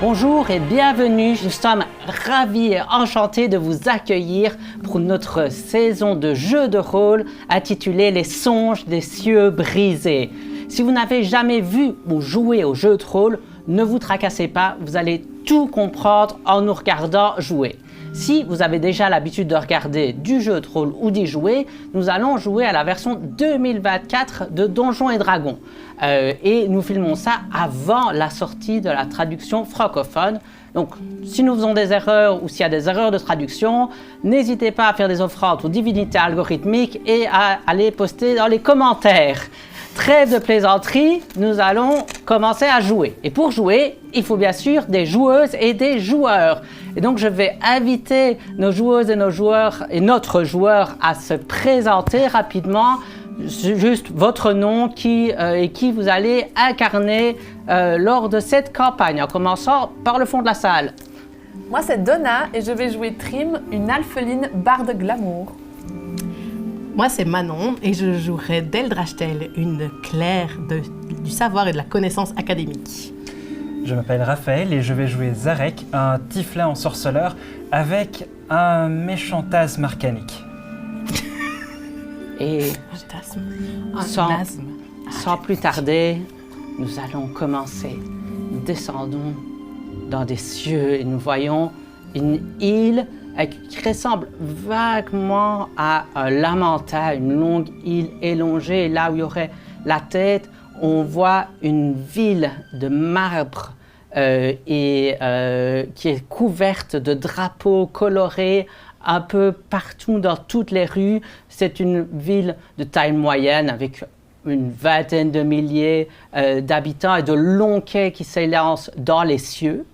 Bonjour et bienvenue, nous sommes ravis et enchantés de vous accueillir pour notre saison de jeux de rôle intitulée Les songes des cieux brisés. Si vous n'avez jamais vu ou joué au jeu de rôle, ne vous tracassez pas, vous allez tout comprendre en nous regardant jouer. Si vous avez déjà l'habitude de regarder du jeu de rôle ou d'y jouer, nous allons jouer à la version 2024 de Donjons et Dragons. Et nous filmons ça avant la sortie de la traduction francophone. Donc, si nous faisons des erreurs ou s'il y a des erreurs de traduction, n'hésitez pas à faire des offrandes aux divinités algorithmiques et à aller poster dans les commentaires. Trêve de plaisanterie, nous allons commencer à jouer. Et pour jouer, il faut bien sûr des joueuses et des joueurs. Et donc, je vais inviter nos joueuses et nos joueurs et notre joueur à se présenter rapidement. Juste votre nom et qui vous allez incarner lors de cette campagne, en commençant par le fond de la salle. Moi, c'est Donna et je vais jouer Trim, une alpheline barde glamour. Moi, c'est Manon et je jouerai Deldrachtel, une clerc du savoir et de la connaissance académique. Je m'appelle Raphaël et je vais jouer Zarek, un tieflin ensorceleur avec un méchantasme arcanique. Et sans plus tarder, nous allons commencer. Nous descendons dans des cieux et nous voyons une île qui ressemble vaguement à un lamentin, une longue île élongée. Et là où il y aurait la tête, on voit une ville de marbre qui est couverte de drapeaux colorés un peu partout dans toutes les rues. C'est une ville de taille moyenne avec une vingtaine de milliers d'habitants et de longs quais qui s'élancent dans les cieux.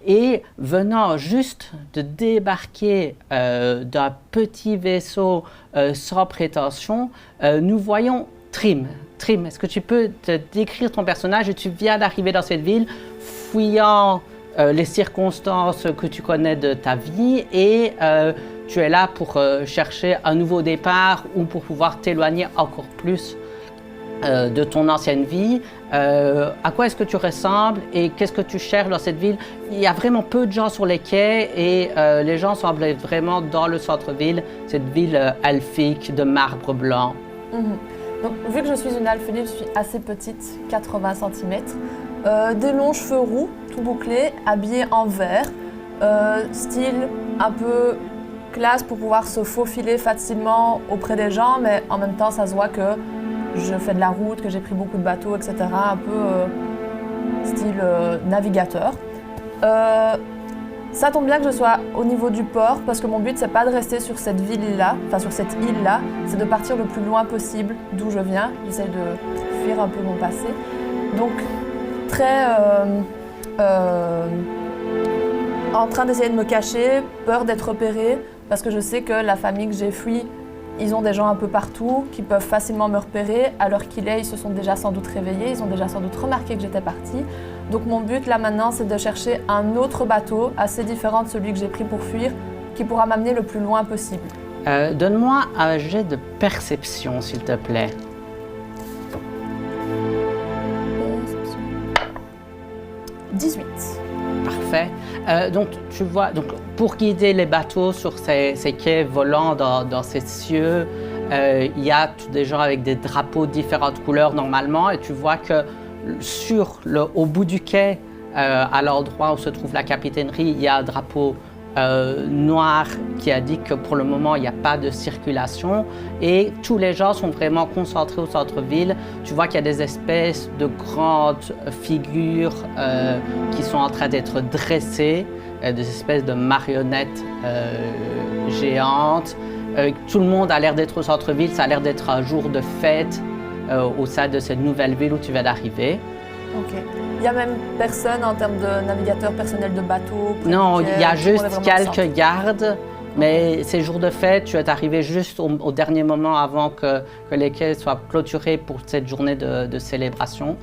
Et venant juste de débarquer d'un petit vaisseau sans prétention, nous voyons Trim. Trim, est-ce que tu peux te décrire ton personnage? Tu viens d'arriver dans cette ville, fouillant les circonstances que tu connais de ta vie et tu es là pour chercher un nouveau départ ou pour pouvoir t'éloigner encore plus de ton ancienne vie. À quoi est-ce que tu ressembles et qu'est-ce que tu cherches dans cette ville? Il y a vraiment peu de gens sur les quais et les gens semblent être vraiment dans le centre-ville, cette ville elfique de marbre blanc. Donc, vu que je suis une alpheline, je suis assez petite, 80 cm, des longs cheveux roux, tout bouclés, habillés en vert, style un peu classe pour pouvoir se faufiler facilement auprès des gens, mais en même temps, ça se voit que je fais de la route, que j'ai pris beaucoup de bateaux, etc. Un peu style navigateur. Ça tombe bien que je sois au niveau du port parce que mon but, c'est pas de rester sur cette ville-là, enfin sur cette île-là, c'est de partir le plus loin possible d'où je viens. J'essaie de fuir un peu mon passé. Donc, très en train d'essayer de me cacher, peur d'être repérée parce que je sais que la famille que j'ai fui, ils ont des gens un peu partout qui peuvent facilement me repérer. À l'heure qu'il est, ils se sont déjà sans doute réveillés, ils ont déjà sans doute remarqué que j'étais partie. Donc mon but là maintenant, c'est de chercher un autre bateau assez différent de celui que j'ai pris pour fuir, qui pourra m'amener le plus loin possible. Donne-moi un jet de perception, s'il te plaît. 18. Parfait. Donc, tu vois, pour guider les bateaux sur ces quais volants dans ces cieux, il y a des gens avec des drapeaux de différentes couleurs normalement, et tu vois que au bout du quai, à l'endroit où se trouve la capitainerie, il y a un drapeau noir qui indique que pour le moment, il n'y a pas de circulation et tous les gens sont vraiment concentrés au centre-ville. Tu vois qu'il y a des espèces de grandes figures qui sont en train d'être dressées, des espèces de marionnettes géantes. Tout le monde a l'air d'être au centre-ville, ça a l'air d'être un jour de fête au sein de cette nouvelle ville où tu viens d'arriver. Ok. Il n'y a même personne en termes de navigateur personnel de bateau? Non, il y a juste quelques gardes, mais ces jours de fête, tu es arrivé juste au dernier moment avant que les quais soient clôturés pour cette journée de célébration.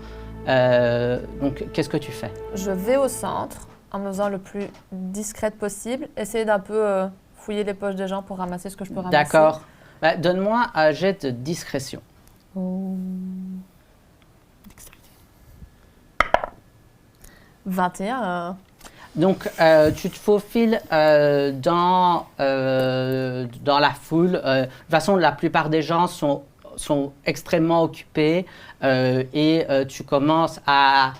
Donc, qu'est-ce que tu fais? Je vais au centre en me faisant le plus discrète possible, essayer d'un peu fouiller les poches des gens pour ramasser ce que je peux ramasser. D'accord. Donne-moi un jet de discrétion. 21. Donc, tu te faufiles dans la foule. De toute façon, la plupart des gens sont extrêmement occupés et tu commences à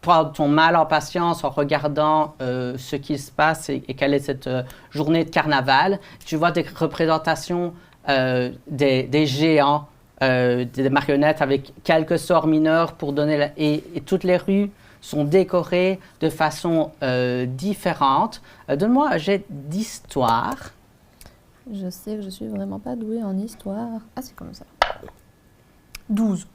prendre ton mal en patience en regardant ce qui se passe et quelle est cette journée de carnaval. Tu vois des représentations des géants, des marionnettes avec quelques sorts mineurs pour donner... Et toutes les rues sont décorées de façon différente. Donne-moi un jet d'histoire. Je sais que je suis vraiment pas douée en histoire. Ah, c'est comme ça. 12.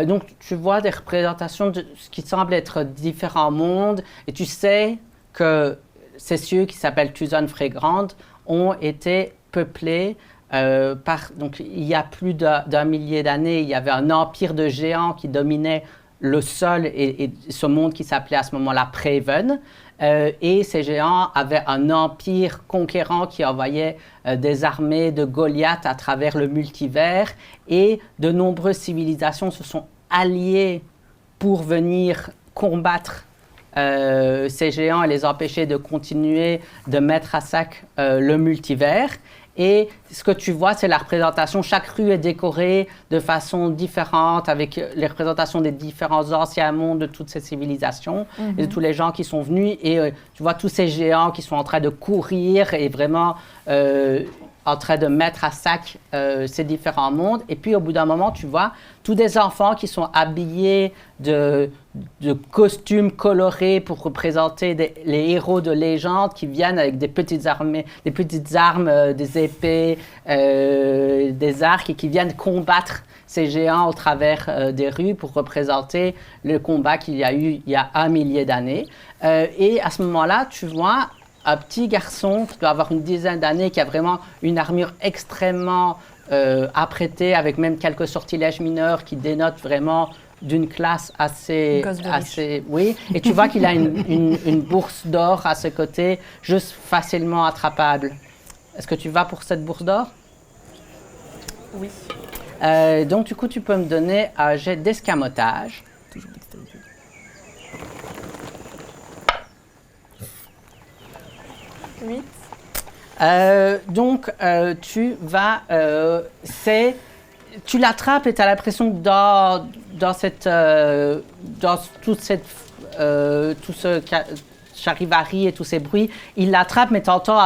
Donc, tu vois des représentations de ce qui semble être différents mondes et tu sais que ces cieux qui s'appellent Tucson Frégrande ont été peuplés par... Donc, il y a plus d'un millier d'années, il y avait un empire de géants qui dominait le sol et ce monde qui s'appelait à ce moment-là Praven. Et ces géants avaient un empire conquérant qui envoyait des armées de Goliath à travers le multivers et de nombreuses civilisations se sont alliées pour venir combattre ces géants et les empêcher de continuer de mettre à sac le multivers. Et ce que tu vois, c'est la représentation. Chaque rue est décorée de façon différente avec les représentations des différents anciens mondes de toutes ces civilisations et de tous les gens qui sont venus. Et tu vois tous ces géants qui sont en train de courir et vraiment en train de mettre à sac ces différents mondes. Et puis, au bout d'un moment, tu vois tous des enfants qui sont habillés de costumes colorés pour représenter les héros de légende qui viennent avec des petites armes, des épées, des arcs et qui viennent combattre ces géants au travers des rues pour représenter le combat qu'il y a eu il y a 1 millier d'années. Et à ce moment-là, tu vois un petit garçon qui doit avoir une dizaine d'années, qui a vraiment une armure extrêmement apprêtée, avec même quelques sortilèges mineurs qui dénotent vraiment d'une classe assez... Oui, et tu vois qu'il a une bourse d'or à ses côtés, juste facilement attrapable. Est-ce que tu vas pour cette bourse d'or? Oui. Donc, du coup, tu peux me donner un jet d'escamotage. Toujours dextérité. 8. Donc, tu vas... tu l'attrapes et tu as l'impression que dans toute cette... tout ce charivari et tous ces bruits, il l'attrape, mais t'entends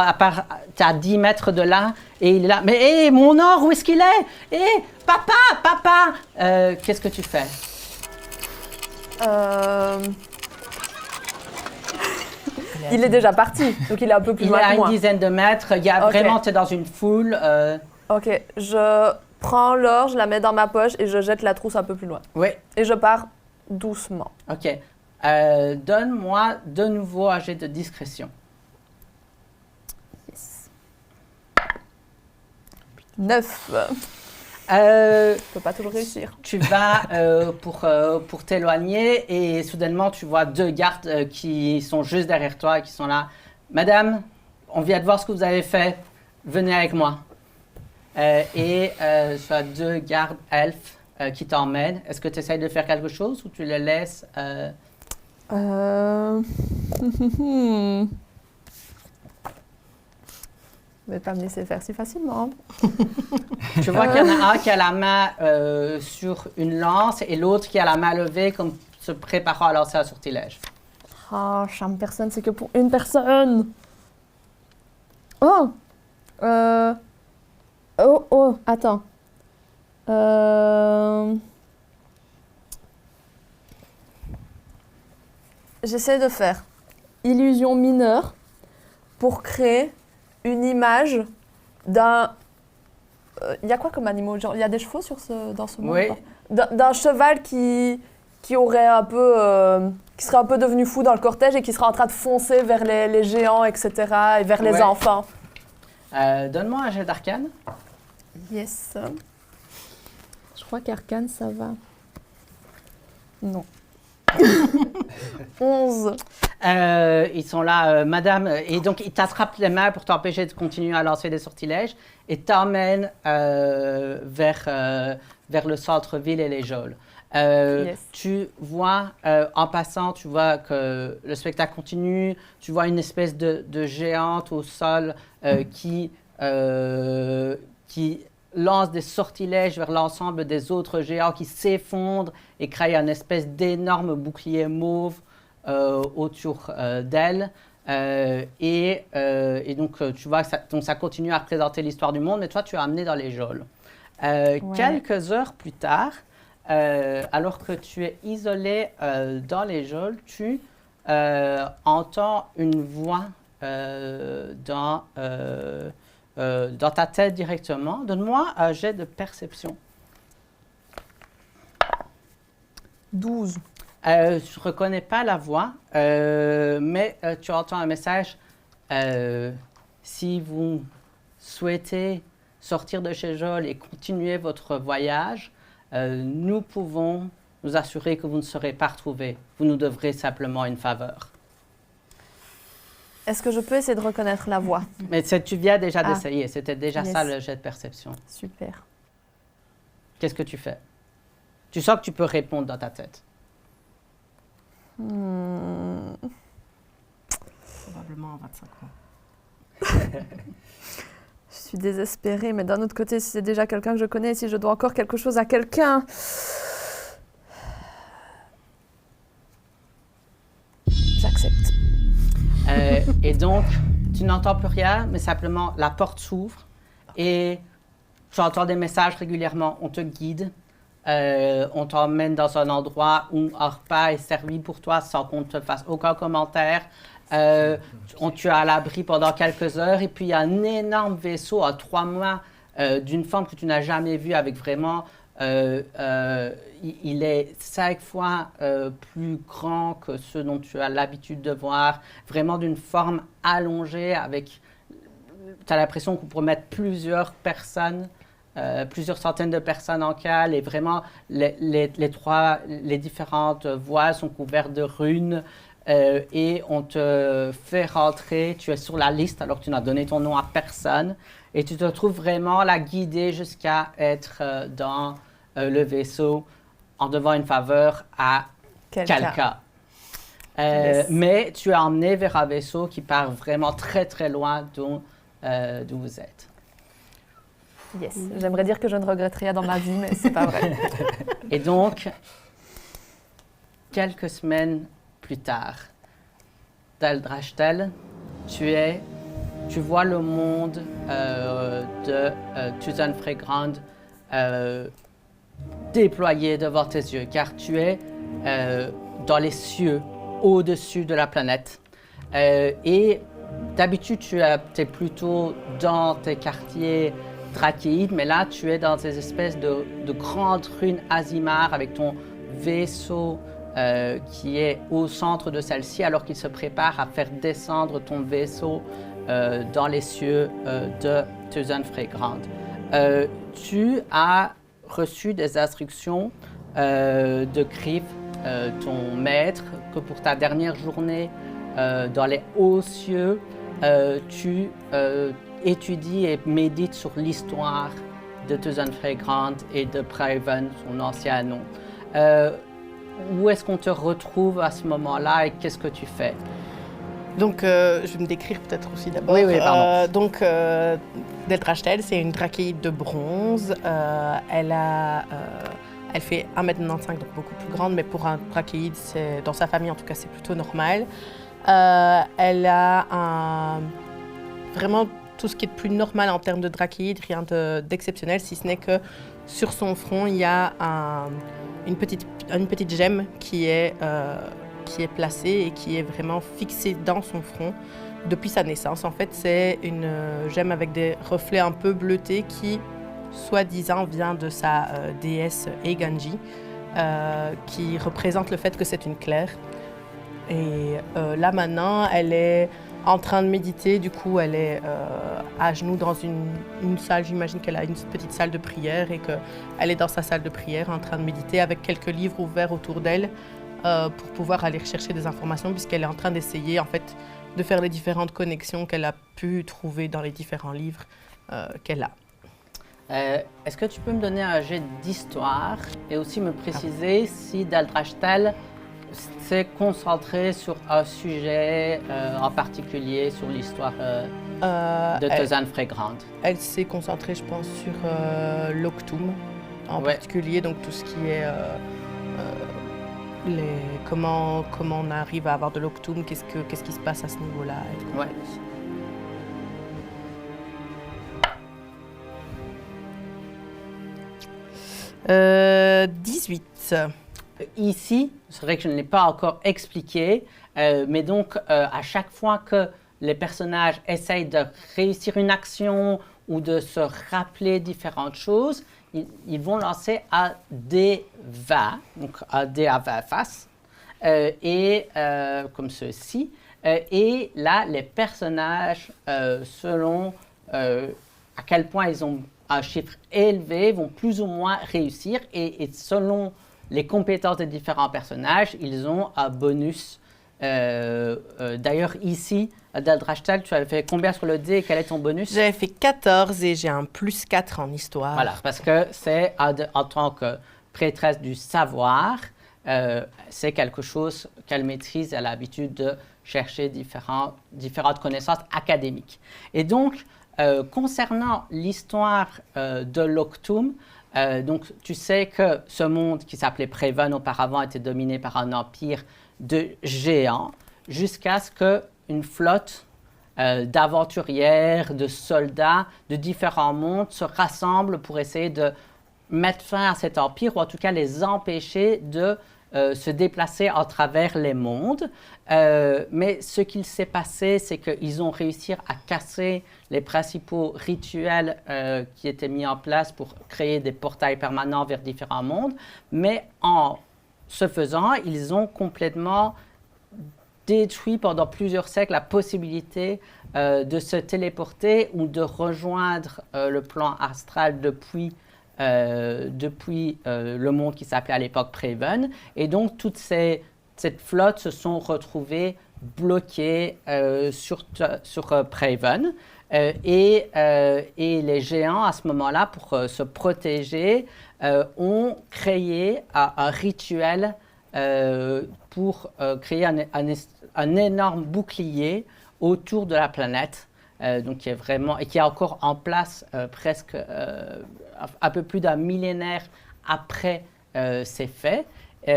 t'es à 10 mètres de là, et il est là. Mais hé, mon or, où est-ce qu'il est? Hé, papa! Qu'est-ce que tu fais? Il est déjà parti, donc il est un peu plus loin que moi. Il est à une dizaine de mètres. Il y a vraiment, tu es dans une foule. Ok, je prends l'or, je la mets dans ma poche et je jette la trousse un peu plus loin. Oui. Et je pars doucement. Ok. Donne-moi de nouveau un jet de discrétion. Yes. 9. Je peux pas toujours réussir. Tu vas pour t'éloigner et soudainement tu vois 2 gardes qui sont juste derrière toi et qui sont là. Madame, on vient de voir ce que vous avez fait. Venez avec moi. Et tu as 2 gardes elfes qui t'emmènent. Est-ce que tu essayes de faire quelque chose ou tu les laisses Je vais pas me laisser faire si facilement. Tu vois qu'il y en a un qui a la main sur une lance et l'autre qui a la main levée comme se préparant à lancer un sortilège. Oh, charme personne, c'est que pour une personne. Oh, attends. J'essaie de faire illusion mineure pour créer une image d'un... Il y a quoi comme animaux? Genre, il y a des chevaux dans ce monde? Oui. D'un cheval qui aurait un peu... qui serait un peu devenu fou dans le cortège et qui serait en train de foncer vers les géants, etc. et vers les enfants. Donne-moi un jet d'arcane. Yes. Je crois qu'arcane, ça va. Non. 11. Ils sont là, madame, et donc ils t'attrapent les mains pour t'empêcher de continuer à lancer des sortilèges et t'emmènent vers le centre-ville et les geôles. Yes. Tu vois, en passant, tu vois que le spectacle continue. Tu vois une espèce de géante au sol qui lance des sortilèges vers l'ensemble des autres géants qui s'effondrent et créent une espèce d'énorme bouclier mauve autour d'elle. Et donc, tu vois, donc ça continue à représenter l'histoire du monde, mais toi, tu es amené dans les geôles. Quelques heures plus tard, alors que tu es isolé dans les geôles, tu entends une voix dans ta tête directement. Donne-moi un jet de perception. 12. Tu ne reconnais pas la voix, mais tu entends un message. Si vous souhaitez sortir de chez Jol et continuer votre voyage, nous pouvons nous assurer que vous ne serez pas retrouvés. Vous nous devrez simplement une faveur. Est-ce que je peux essayer de reconnaître la voix? Mais tu viens déjà d'essayer. C'était déjà Yes. ça le jet de perception. Super. Qu'est-ce que tu fais? Tu sens que tu peux répondre dans ta tête. Probablement en 25 ans. Je suis désespérée, mais d'un autre côté, si c'est déjà quelqu'un que je connais, si je dois encore quelque chose à quelqu'un... J'accepte. Et donc, tu n'entends plus rien, mais simplement la porte s'ouvre et tu entends des messages régulièrement. On te guide, on t'emmène dans un endroit où un repas est servi pour toi sans qu'on ne te fasse aucun commentaire. On tue à l'abri pendant quelques heures et puis il y a un énorme vaisseau à 3 mois d'une forme que tu n'as jamais vue avec vraiment... il est 5 fois plus grand que ceux dont tu as l'habitude de voir, vraiment d'une forme allongée avec... Tu as l'impression qu'on pourrait mettre plusieurs personnes, plusieurs centaines de personnes en cale et vraiment les différentes voiles sont couvertes de runes et on te fait rentrer, tu es sur la liste alors que tu n'as donné ton nom à personne et tu te trouves vraiment la guider jusqu'à être dans... le vaisseau en devant une faveur à quelqu'un. Yes. Mais tu es emmené vers un vaisseau qui part vraiment très très loin d'où vous êtes. Yes. J'aimerais dire que je ne regrette rien dans ma vie, mais c'est pas vrai. Et donc, quelques semaines plus tard, Daldrashtel, tu vois le monde de Tuzan Frégrande déployé devant tes yeux, car tu es dans les cieux, au-dessus de la planète. Et d'habitude, tu es plutôt dans tes quartiers trachéides, mais là, tu es dans ces espèces de grandes ruines Azimar avec ton vaisseau qui est au centre de celle-ci, alors qu'il se prépare à faire descendre ton vaisseau dans les cieux de Tuzan Frégrande. Tu as reçu des instructions de Kriv, ton maître, que pour ta dernière journée dans les hauts cieux, tu étudies et médites sur l'histoire de Tuzan Frégrande et de Praven, son ancien nom. Où est-ce qu'on te retrouve à ce moment-là et qu'est-ce que tu fais? Donc, je vais me décrire peut-être aussi d'abord. Oui, pardon. Daldrashtel, c'est une drachéide de bronze. Elle fait 1,95 m, donc beaucoup plus grande, mais pour un drachéide, dans sa famille en tout cas, c'est plutôt normal. Elle a vraiment tout ce qui est de plus normal en termes de drachéide, rien d'exceptionnel, si ce n'est que sur son front, il y a une petite gemme qui est placée et qui est vraiment fixée dans son front depuis sa naissance. En fait, c'est une gemme avec des reflets un peu bleutés qui, soi-disant, vient de sa déesse Eiganji, qui représente le fait que c'est une claire. Et là, maintenant, elle est en train de méditer. Du coup, elle est à genoux dans une salle. J'imagine qu'elle a une petite salle de prière et qu'elle est dans sa salle de prière en train de méditer avec quelques livres ouverts autour d'elle pour pouvoir aller rechercher des informations, puisqu'elle est en train d'essayer, en fait, de faire les différentes connexions qu'elle a pu trouver dans les différents livres qu'elle a. Est-ce que tu peux me donner un jet d'histoire et aussi me préciser si Daldrachtal s'est concentré sur un sujet en particulier, sur l'histoire de Tozan Frégrande? Elle s'est concentrée, je pense, sur l'Octum en particulier, donc tout ce qui est comment on arrive à avoir de l'Octum, qu'est-ce qui se passe à ce niveau-là. Ouais. Euh, 18. Ici, c'est vrai que je ne l'ai pas encore expliqué, mais donc à chaque fois que les personnages essayent de réussir une action ou de se rappeler différentes choses, ils vont lancer un dé 20, donc un dé à 20 faces, comme ceci. Et là, les personnages, selon à quel point ils ont un chiffre élevé, vont plus ou moins réussir. Et selon les compétences des différents personnages, ils ont un bonus. D'ailleurs, ici, Daldrachtal, tu avais fait combien sur le dé et quel est ton bonus? J'avais fait 14 et j'ai un plus 4 en histoire. Voilà, parce que c'est en tant que prêtresse du savoir, c'est quelque chose qu'elle maîtrise, elle a l'habitude de chercher différentes connaissances académiques. Et donc, concernant l'histoire de l'Octum, donc tu sais que ce monde qui s'appelait Praven auparavant était dominé par un empire de géants, jusqu'à ce qu'une flotte d'aventurières, de soldats de différents mondes se rassemble pour essayer de mettre fin à cet empire, ou en tout cas les empêcher de se déplacer à travers les mondes. Mais ce qu'il s'est passé, c'est qu'ils ont réussi à casser les principaux rituels qui étaient mis en place pour créer des portails permanents vers différents mondes. Mais en ce faisant, ils ont complètement détruit pendant plusieurs siècles la possibilité de se téléporter ou de rejoindre le plan astral depuis le monde qui s'appelait à l'époque Praven. Et donc, cette flotte se sont retrouvées bloquées sur Praven. Et les géants, à ce moment-là, pour se protéger, ont créé un rituel pour créer un énorme bouclier autour de la planète. Donc qui est vraiment, et qui est encore en place presque un peu plus d'un millénaire après ces faits. Tu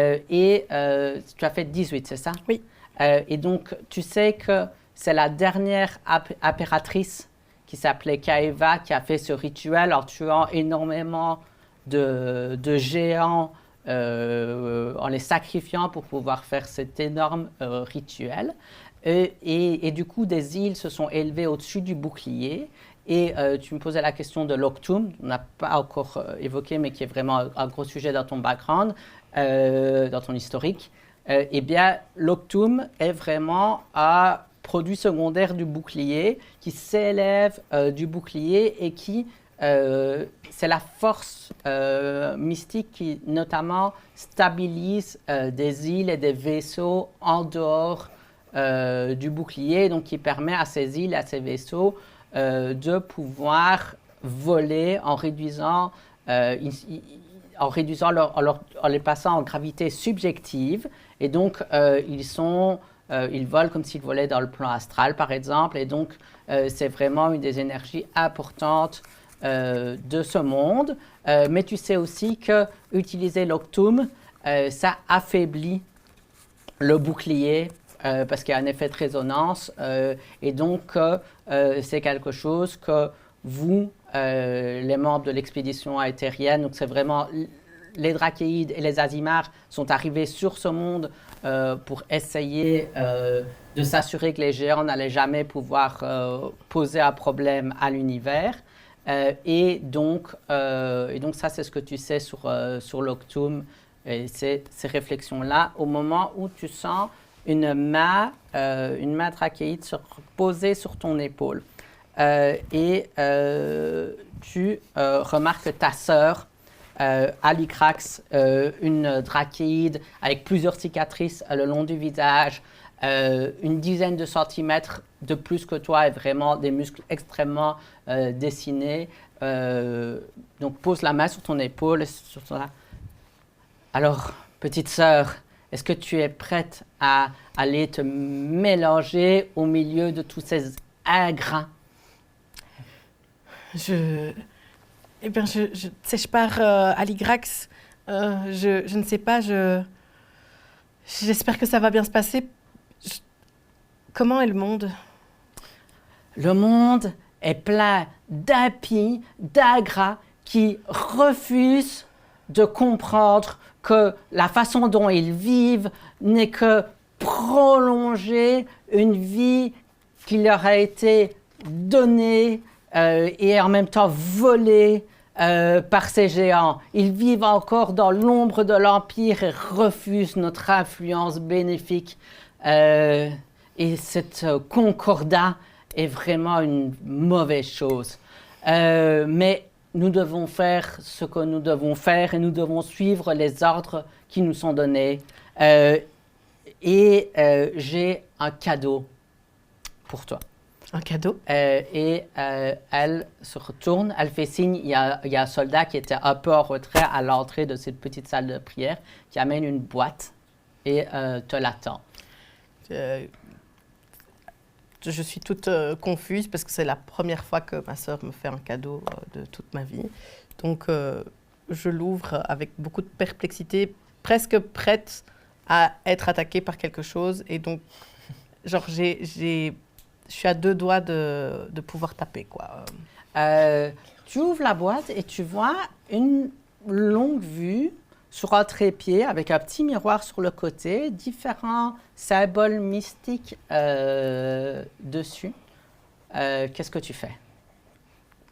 as fait 18, c'est ça? Oui. Et donc, tu sais que c'est la dernière impératrice qui s'appelait Kaeva qui a fait ce rituel en tuant énormément de géants en les sacrifiant pour pouvoir faire cet énorme rituel. Et du coup, des îles se sont élevées au-dessus du bouclier. Et tu me posais la question de l'Octum, on n'a pas encore évoqué, mais qui est vraiment un gros sujet dans ton background, dans ton historique. Eh bien, l'Octum est vraiment un produit secondaire du bouclier qui s'élève du bouclier et qui, c'est la force mystique qui notamment stabilise des îles et des vaisseaux en dehors du bouclier, donc qui permet à ces îles, à ces vaisseaux de pouvoir voler en réduisant en les passant en gravité subjective. Et donc, ils volent comme s'ils volaient dans le plan astral, par exemple. Et donc, c'est vraiment une des énergies importantes de ce monde. Mais tu sais aussi que utiliser l'Octum, ça affaiblit le bouclier parce qu'il y a un effet de résonance. Et donc, c'est quelque chose que vous, les membres de l'expédition aéthérienne, donc c'est vraiment les Drachéides et les Azimars sont arrivés sur ce monde pour essayer de s'assurer que les géants n'allaient jamais pouvoir poser un problème à l'univers. Et donc ça, c'est ce que tu sais sur l'Octum. Et c'est ces réflexions-là au moment où tu sens une main drachéide se poser sur ton épaule. Tu remarques que ta sœur Alicrax, une drakéide avec plusieurs cicatrices le long du visage, une dizaine de centimètres de plus que toi et vraiment des muscles extrêmement dessinés. Donc pose la main sur ton épaule. Alors, petite sœur, est-ce que tu es prête à aller te mélanger au milieu de tous ces ingrats? Eh bien, tu sais, je pars à l'Igrax. Je ne sais pas, j'espère que ça va bien se passer. Comment est le monde? Le monde est plein d'impies, d'ingrats qui refusent de comprendre que la façon dont ils vivent n'est que prolonger une vie qui leur a été donnée et en même temps volée par ces géants. Ils vivent encore dans l'ombre de l'Empire et refusent notre influence bénéfique. Et cette concordat est vraiment une mauvaise chose. Mais nous devons faire ce que nous devons faire et nous devons suivre les ordres qui nous sont donnés. J'ai un cadeau pour toi. Un cadeau? Elle se retourne, elle fait signe, il y a un soldat qui était un peu en retrait à l'entrée de cette petite salle de prière qui amène une boîte et te l'attend. Je suis toute confuse parce que c'est la première fois que ma sœur me fait un cadeau de toute ma vie. Donc, je l'ouvre avec beaucoup de perplexité, presque prête à être attaquée par quelque chose. Et donc, genre, je suis à 2 doigts de pouvoir taper, quoi. Tu ouvres la boîte et tu vois une longue vue sur un trépied avec un petit miroir sur le côté, différents symboles mystiques dessus. Qu'est-ce que tu fais?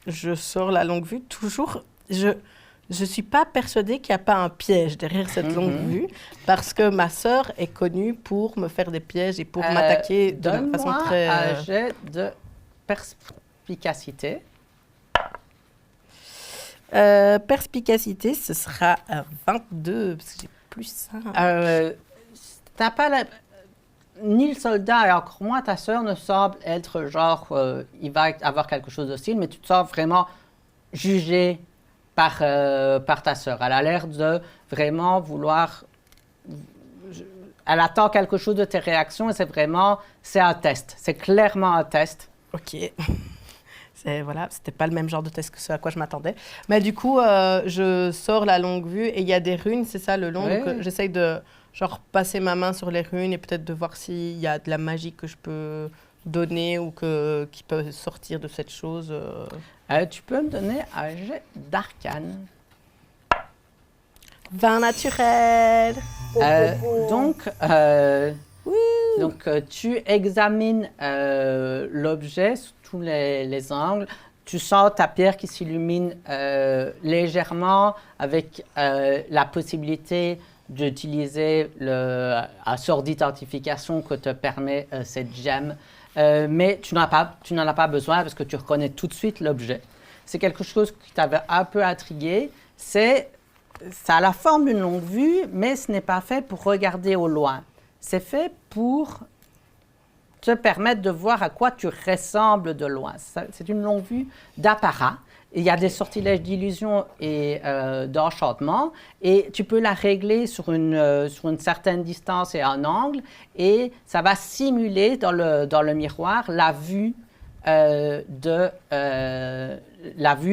Je sors la longue vue, toujours. Je suis pas persuadée qu'il n'y a pas un piège derrière cette longue vue, parce que ma sœur est connue pour me faire des pièges et pour m'attaquer de façon très... Donne-moi un jet de perspicacité. Perspicacité, ce sera 22, parce que j'ai plus 1. T'as pas ni le soldat et encore moins ta sœur ne semble être genre, il va avoir quelque chose d'hostile, mais tu te sens vraiment jugé par ta sœur. Elle a l'air de vraiment vouloir... Elle attend quelque chose de tes réactions et c'est un test. C'est clairement un test. OK. Voilà, c'était pas le même genre de test que ce à quoi je m'attendais. Mais du coup, je sors la longue vue et il y a des runes, c'est ça le long. Oui. Donc, j'essaye de genre passer ma main sur les runes et peut-être de voir s'il y a de la magie que je peux donner ou qui peut sortir de cette chose. Tu peux me donner un jet d'arcane. 20 naturel. Donc, tu examines l'objet sous tous les angles. Tu sens ta pierre qui s'illumine légèrement avec la possibilité d'utiliser un sort d'identification que te permet cette gemme. Mais tu n'en as pas besoin parce que tu reconnais tout de suite l'objet. C'est quelque chose qui t'avait un peu intrigué. Ça a la forme d'une longue vue, mais ce n'est pas fait pour regarder au loin. C'est fait pour te permettre de voir à quoi tu ressembles de loin. C'est une longue vue d'apparat. Il y a des sortilèges d'illusion et d'enchantement, et tu peux la régler sur une certaine distance et un angle, et ça va simuler dans le miroir la vue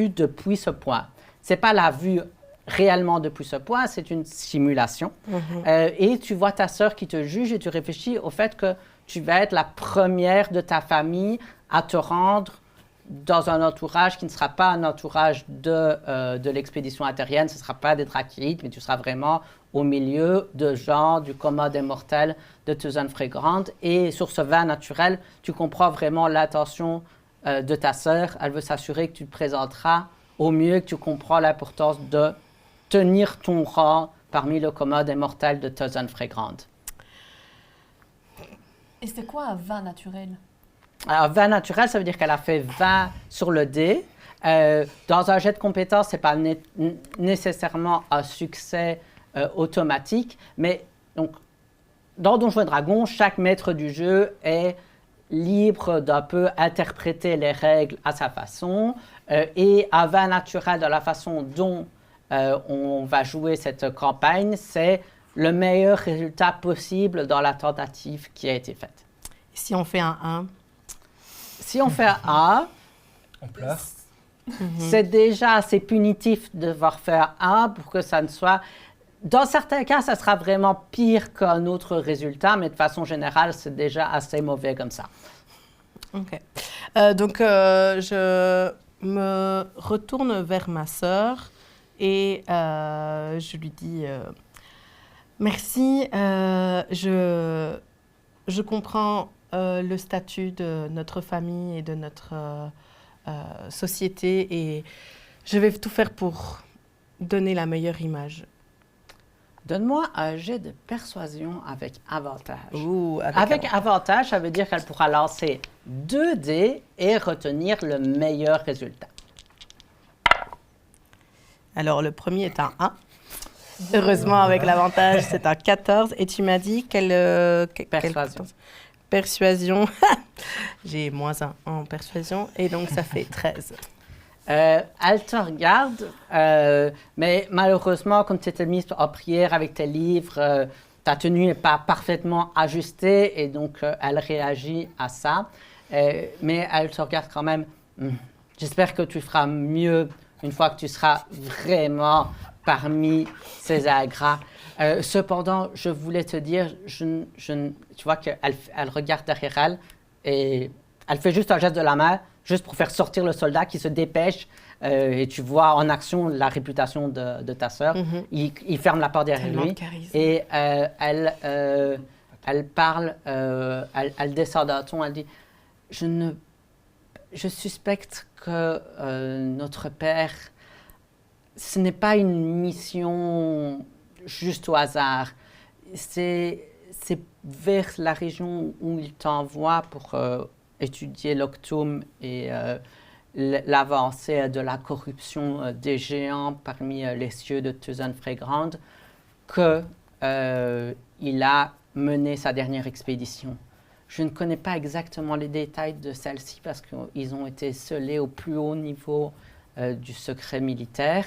depuis ce point. C'est pas la vue réellement depuis ce point, c'est une simulation. Et tu vois ta sœur qui te juge et tu réfléchis au fait que tu vas être la première de ta famille à te rendre dans un entourage qui ne sera pas un entourage de l'expédition athérienne, ce ne sera pas des Drakides, mais tu seras vraiment au milieu de gens du commun des mortels de Teusanfrégrand. Et sur ce vin naturel, tu comprends vraiment l'intention de ta sœur. Elle veut s'assurer que tu te présenteras au mieux, que tu comprends l'importance de tenir ton rang parmi le commun des mortels de Teusanfrégrand. Et c'était quoi un vin naturel? Alors, vin naturel, ça veut dire qu'elle a fait 20 sur le dé. Dans un jet de compétences, ce n'est pas nécessairement un succès automatique, mais donc, dans Donjons et Dragons, chaque maître du jeu est libre d'un peu interpréter les règles à sa façon et un vin naturel de la façon dont on va jouer cette campagne, c'est le meilleur résultat possible dans la tentative qui a été faite. Si on fait un 1, Si on fait un 1, On pleure. c'est déjà assez punitif de devoir faire 1 pour que ça ne soit... Dans certains cas, ça sera vraiment pire qu'un autre résultat, mais de façon générale, c'est déjà assez mauvais comme ça. Ok. Donc, je me retourne vers ma sœur et je lui dis merci. Je comprends le statut de notre famille et de notre société et je vais tout faire pour donner la meilleure image. Donne-moi un jet de persuasion avec avantage. Ouh, Avec avantage, ça veut dire qu'elle pourra lancer 2 dés et retenir le meilleur résultat. Alors, le premier est un 1. Heureusement, avec l'avantage, c'est un 14. Et tu m'as dit quelle Persuasion. Persuasion. J'ai -1 en persuasion. Et donc, ça fait 13. Elle te regarde, mais malheureusement, comme tu étais mise en prière avec tes livres, ta tenue n'est pas parfaitement ajustée et donc elle réagit à ça. Mais elle te regarde quand même. J'espère que tu feras mieux une fois que tu seras vraiment parmi ces ingrats. Cependant, je voulais te dire, tu vois qu'elle regarde derrière elle et elle fait juste un geste de la main, juste pour faire sortir le soldat qui se dépêche. Et tu vois en action la réputation de ta sœur. Il ferme la porte derrière Tellement lui. de charisme. Et elle parle, elle descend d'un ton, elle dit je suspecte que notre père, ce n'est pas une mission juste au hasard. C'est vers la région où il t'envoie pour étudier l'Octum et l'avancée de la corruption des géants parmi les cieux de Tuzan Frégrande qu'il a mené sa dernière expédition. Je ne connais pas exactement les détails de celle-ci parce qu'ils ont été scellés au plus haut niveau du secret militaire.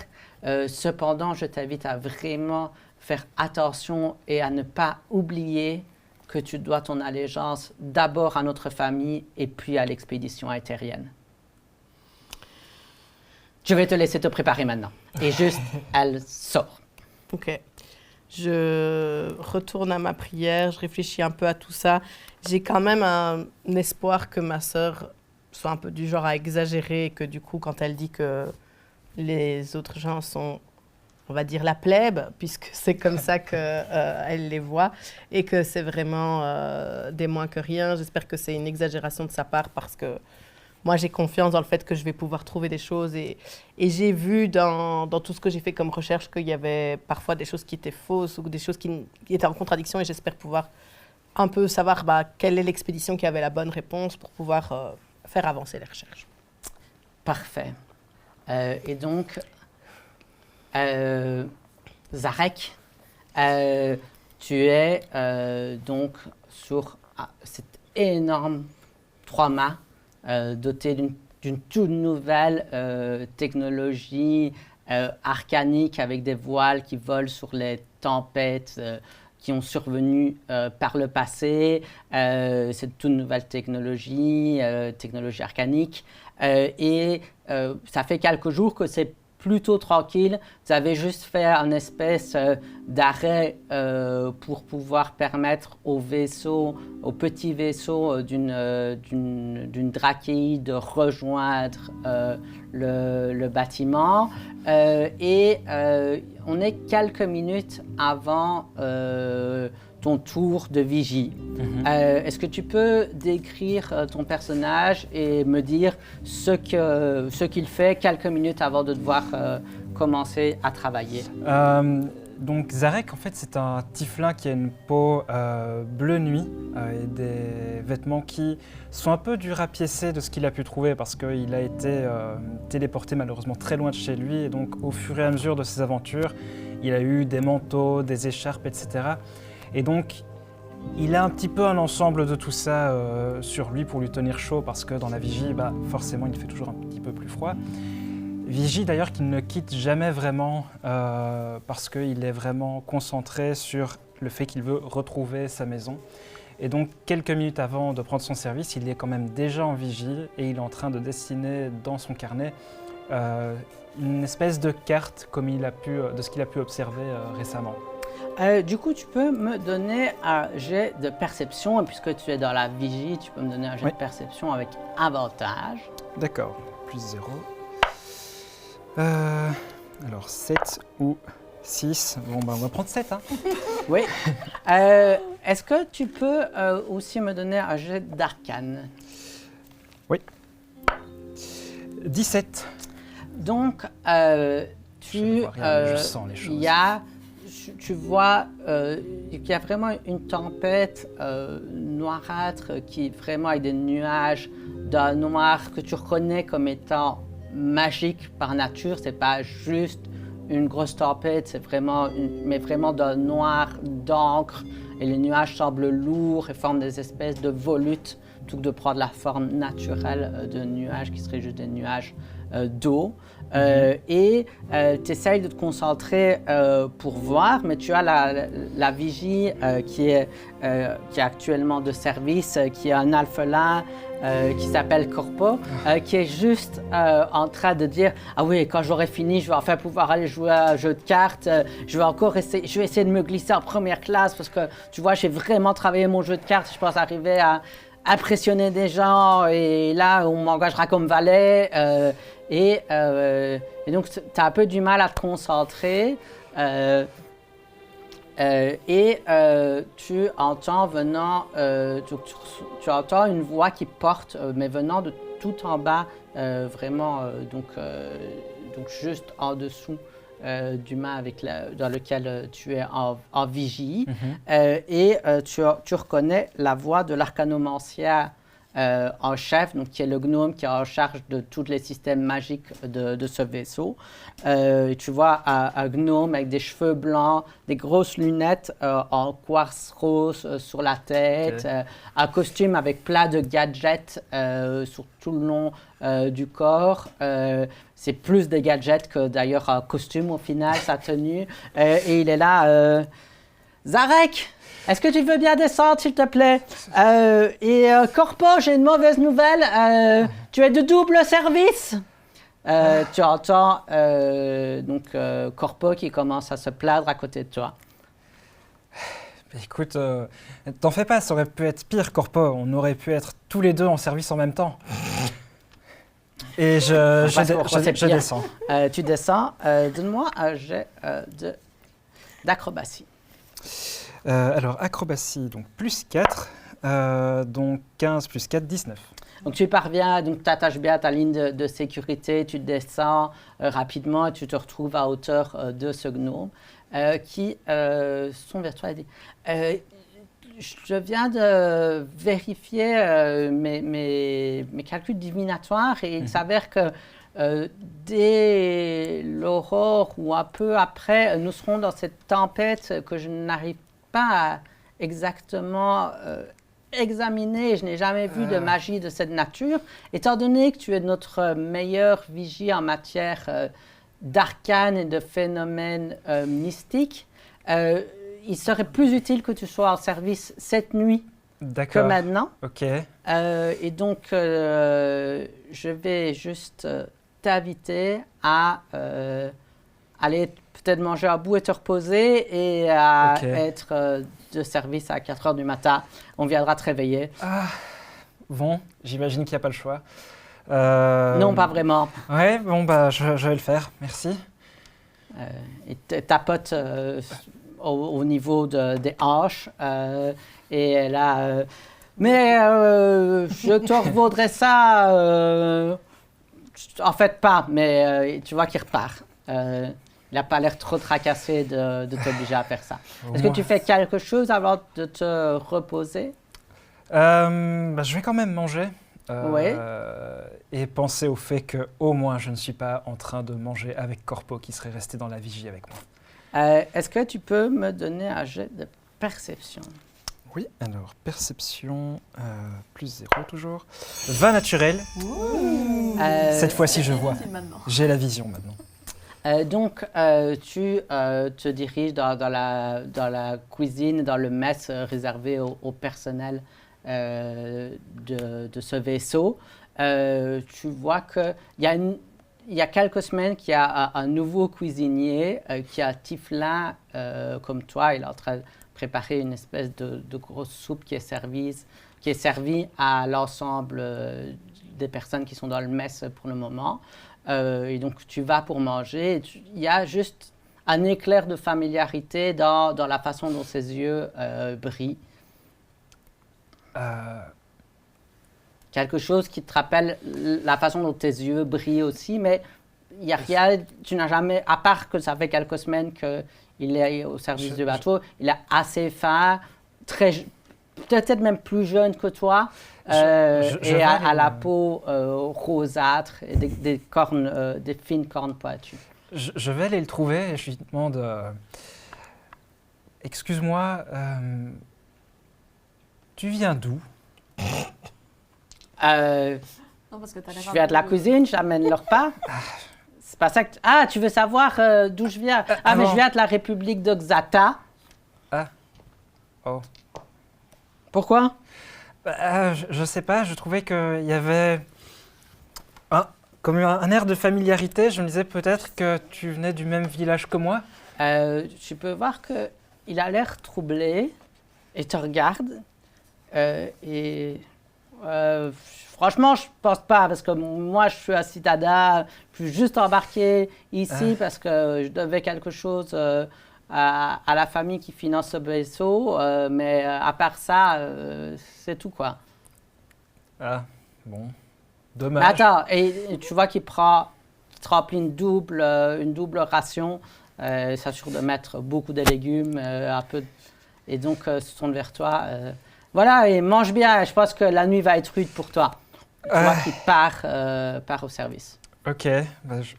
Cependant, je t'invite à vraiment faire attention et à ne pas oublier que tu dois ton allégeance d'abord à notre famille et puis à l'expédition aérienne. Je vais te laisser te préparer maintenant. Et juste, elle sort. Ok. Je retourne à ma prière, je réfléchis un peu à tout ça. J'ai quand même un espoir que ma sœur soit un peu du genre à exagérer et que du coup, quand elle dit que les autres gens sont, on va dire, la plèbe, puisque c'est comme ça qu'elle les voit, et que c'est vraiment des moins que rien. J'espère que c'est une exagération de sa part parce que moi, j'ai confiance dans le fait que je vais pouvoir trouver des choses. Et j'ai vu dans tout ce que j'ai fait comme recherche qu'il y avait parfois des choses qui étaient fausses ou des choses qui étaient en contradiction. Et j'espère pouvoir un peu savoir quelle est l'expédition qui avait la bonne réponse pour pouvoir faire avancer les recherches. Parfait. Et donc, Zarek, tu es donc sur cet énorme 3-mâts doté d'une toute nouvelle technologie arcanique avec des voiles qui volent sur les tempêtes qui ont survenu par le passé. C'est une toute nouvelle technologie, technologie arcanique. Et ça fait quelques jours que c'est plutôt tranquille. Vous avez juste fait un espèce d'arrêt pour pouvoir permettre au petit vaisseau d'une drachéide de rejoindre le bâtiment. Et on est quelques minutes avant ton tour de vigie. Est-ce que tu peux décrire ton personnage et me dire ce qu'il fait quelques minutes avant de devoir commencer à travailler? Donc Zarek, en fait, c'est un tieflin qui a une peau bleu nuit, et des vêtements qui sont un peu durs à piécer de ce qu'il a pu trouver parce qu'il a été téléporté malheureusement très loin de chez lui et donc au fur et à mesure de ses aventures, il a eu des manteaux, des écharpes, etc. Et donc il a un petit peu un ensemble de tout ça sur lui pour lui tenir chaud parce que dans la vigie, forcément il fait toujours un petit peu plus froid. Vigie d'ailleurs qu'il ne quitte jamais vraiment parce qu'il est vraiment concentré sur le fait qu'il veut retrouver sa maison. Et donc quelques minutes avant de prendre son service, il est quand même déjà en vigie et il est en train de dessiner dans son carnet une espèce de carte comme de ce qu'il a pu observer récemment. Du coup, tu peux me donner un jet de perception, et puisque tu es dans la vigie, tu peux me donner un jet de perception avec avantage. D'accord, plus 0. Alors 7 ou 6. Bon, on va prendre 7. Hein. Oui. Est-ce que tu peux aussi me donner un jet d'arcane? Oui. 17. Donc, je sens les choses. Tu vois qu'il y a vraiment une tempête noirâtre qui est vraiment avec des nuages d'un noir que tu reconnais comme étant magique par nature. C'est pas juste une grosse tempête, c'est vraiment, mais vraiment d'un noir d'encre. Et les nuages semblent lourds et forment des espèces de volutes, plutôt que de prendre la forme naturelle de nuages qui seraient juste des nuages d'eau. Et tu essayes de te concentrer pour voir, mais tu as la vigie qui est actuellement de service, qui est un alphelin qui s'appelle Corpo, qui est juste en train de dire « Ah oui, quand j'aurai fini, je vais enfin pouvoir aller jouer à un jeu de cartes. Je vais essayer de me glisser en première classe parce que, tu vois, j'ai vraiment travaillé mon jeu de cartes. Je pense arriver à impressionner des gens et là, on m'engagera comme valet. Et donc, tu as un peu du mal à te concentrer. Tu entends tu entends une voix qui porte, mais venant de tout en bas, vraiment, donc juste en dessous du mât dans lequel tu es en vigie. Tu reconnais la voix de l'arcanomancien en chef, donc qui est le gnome qui est en charge de tous les systèmes magiques de ce vaisseau. Tu vois un gnome avec des cheveux blancs, des grosses lunettes en quartz rose sur la tête, un costume avec plein de gadgets sur tout le long du corps. C'est plus des gadgets que d'ailleurs un costume au final, sa tenue. Et il est là, Zarek! Est-ce que tu veux bien descendre, s'il te plaît? Corpo, j'ai une mauvaise nouvelle. Tu es de double service? Tu entends Corpo qui commence à se plaindre à côté de toi. Écoute, t'en fais pas, ça aurait pu être pire, Corpo. On aurait pu être tous les deux en service en même temps. Et je descends. Tu descends. Donne-moi un jet d'acrobatie. Alors, acrobatie, donc plus 4, donc 15 plus 4, 19. Donc tu parviens, donc tu attaches bien ta ligne de sécurité, tu descends rapidement et tu te retrouves à hauteur de ce gnome qui sont vers toi et dit je viens de vérifier mes calculs divinatoires et il s'avère que dès l'aurore ou un peu après, nous serons dans cette tempête que je n'arrive pas à exactement examiner. Je n'ai jamais vu de magie de cette nature. Étant donné que tu es notre meilleur vigie en matière d'arcane et de phénomènes mystiques, il serait plus utile que tu sois en service cette nuit que maintenant. Ok. Et donc, je vais juste t'inviter à aller peut-être manger un bout et te reposer et à être de service à 4 heures du matin. On viendra te réveiller. Bon, j'imagine qu'il n'y a pas le choix. Non, pas vraiment. Ouais, bon, je vais le faire. Merci. Et tapote au niveau des hanches. Et là, mais je te revaudrais ça. En fait, pas, mais tu vois qu'il repart. Il n'a pas l'air trop tracassé de t'obliger à faire ça. Est-ce que tu fais quelque chose avant de te reposer? Je vais quand même manger. Ouais. Et penser au fait que au moins je ne suis pas en train de manger avec Corpo qui serait resté dans la vigie avec moi. Est-ce que tu peux me donner un jet de perception? Oui, alors perception plus 0 toujours. 20 naturel. Cette fois-ci je vois. J'ai la vision maintenant. Donc, tu te diriges dans la cuisine, dans le mess réservé au personnel de ce vaisseau. Tu vois qu'il y a quelques semaines qu'il y a un nouveau cuisinier qui a Tiflin comme toi. Il est en train de préparer une espèce de grosse soupe qui est servie à l'ensemble des personnes qui sont dans le mess pour le moment. Et donc, tu vas pour manger. Il y a juste un éclair de familiarité dans la façon dont ses yeux brillent. Quelque chose qui te rappelle la façon dont tes yeux brillent aussi, mais il n'y a rien, tu n'as jamais, à part que ça fait quelques semaines qu'il est au service du bateau, il est assez fin, peut-être même plus jeune que toi, et à la peau rosâtre et des cornes, des fines cornes pointues. Je vais aller le trouver et je lui demande excuse-moi, tu viens d'où? Non, parce que Je viens de la cuisine, j'amène le repas. C'est pas ça que... Ah, tu veux savoir d'où je viens? Mais je viens de la République de Xata. Ah. Oh. Pourquoi? Je sais pas, je trouvais qu'il y avait comme un air de familiarité. Je me disais peut-être que tu venais du même village que moi. Tu peux voir qu'il a l'air troublé et te regarde. Franchement, je pense pas, parce que moi, je suis à Citadin, je suis juste embarqué ici parce que je devais quelque chose à la famille qui finance ce vaisseau, mais à part ça, c'est tout, quoi. Ah, bon, Mais dommage. attends, et tu vois qu'il te remplit une double ration, s'assure de mettre beaucoup de légumes, et donc se tourne vers toi. Voilà, et mange bien, je pense que la nuit va être rude pour toi. Tu vois qu'il part au service. Ok, je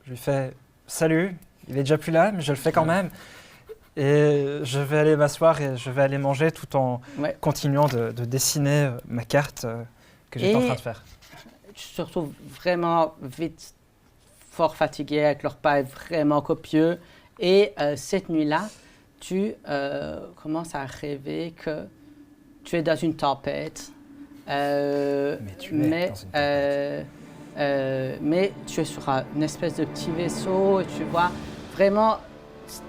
lui fais salut, il est déjà plus là, mais je le fais quand même. Et je vais aller m'asseoir et je vais aller manger tout en continuant de dessiner ma carte que j'étais en train de faire. Tu te retrouves vraiment vite fort fatigué, avec le repas est vraiment copieux. Et cette nuit-là, tu commences à rêver que tu es dans une tempête. Mais tu es sur une espèce de petit vaisseau et tu vois vraiment,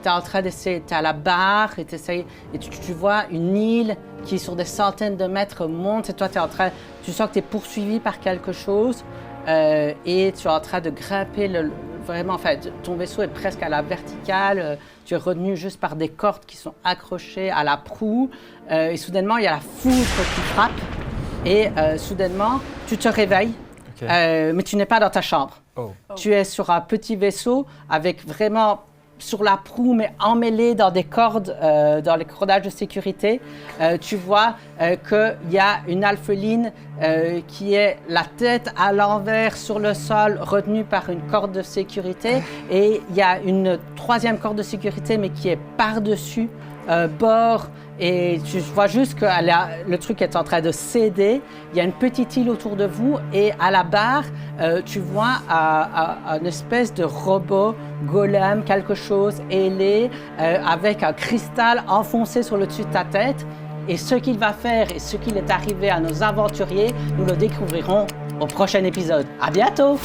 tu es en train d'essayer, tu es à la barre et tu vois une île qui sur des centaines de mètres monte et toi tu sens que tu es poursuivi par quelque chose et tu es en train de grimper vraiment, en fait, ton vaisseau est presque à la verticale, tu es retenu juste par des cordes qui sont accrochées à la proue et soudainement il y a la foudre qui frappe et soudainement tu te réveilles, mais tu n'es pas dans ta chambre. Tu es sur un petit vaisseau avec vraiment sur la proue, mais emmêlé dans des cordes, dans les cordages de sécurité. Tu vois qu'il y a une alpheline qui est la tête à l'envers sur le sol, retenue par une corde de sécurité. Et il y a une troisième corde de sécurité, mais qui est par-dessus, bord. Et tu vois juste que le truc est en train de céder. Il y a une petite île autour de vous et à la barre, tu vois une espèce de robot golem, quelque chose ailé, avec un cristal enfoncé sur le dessus de ta tête. Et ce qu'il va faire et ce qu'il est arrivé à nos aventuriers, nous le découvrirons au prochain épisode. À bientôt!